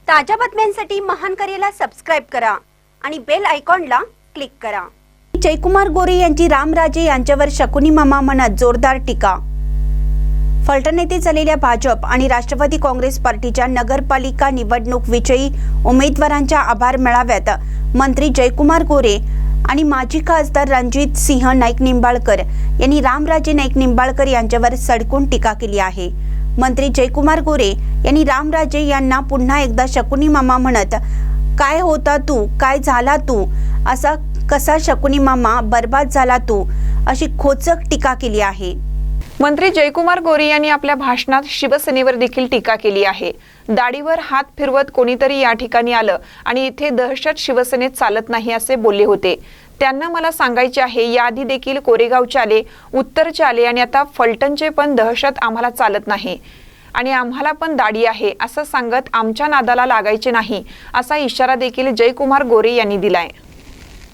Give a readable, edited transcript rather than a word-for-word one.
ताज्या बातम्यांसाठी महान करेला सबस्क्राइब करा आणि बेल आयकॉनला क्लिक करा। जयकुमार गोरे यांची रामराजे यांच्यावर शकुनी मामा म्हणत जोरदार टीका। फलटण येथे झालेल्या भाजप आणि राष्ट्रवादी काँग्रेस पार्टीच्या नगरपालिका निवडणूक विजयी उमेदवारांच्या आभार मेळाव्यात मंत्री जयकुमार गोरे आणि माजी खासदार रणजित सिंह नाईक निंबाळकर यांनी रामराजे नाईक निंबाळकर यांच्यावर सडकून टीका केली आहे। मंत्री जयकुमार गोरे यांनी रामराजे यांना पुन्हा एकदा शकुनी मामा म्हणत काय होता तू, काय झाला तू, असा कसा शकुनी मामा, बर्बाद झाला तू, अशी खोचक टीका केली आहे। मंत्री जयकुमार गोरे यांनी आपल्या भाषणात शिवसेनेवर देखील टीका केली आहे। दाढीवर हात फिरवत कोणीतरी या ठिकाणी आलं आणि इथे दहशत शिवसेनेत चालत नाही असे बोलले होते। त्यांना मला सांगायचे आहे, याआधी देखील कोरेगावचे आले, उत्तरचे आले आणि आता फलटणचे पण दहशत आम्हाला चालत नाही आणि आम्हाला पण दाढी आहे असं सांगत आमच्या नादाला लागायचे नाही असा इशारा देखील जयकुमार गोरे यांनी दिलाय।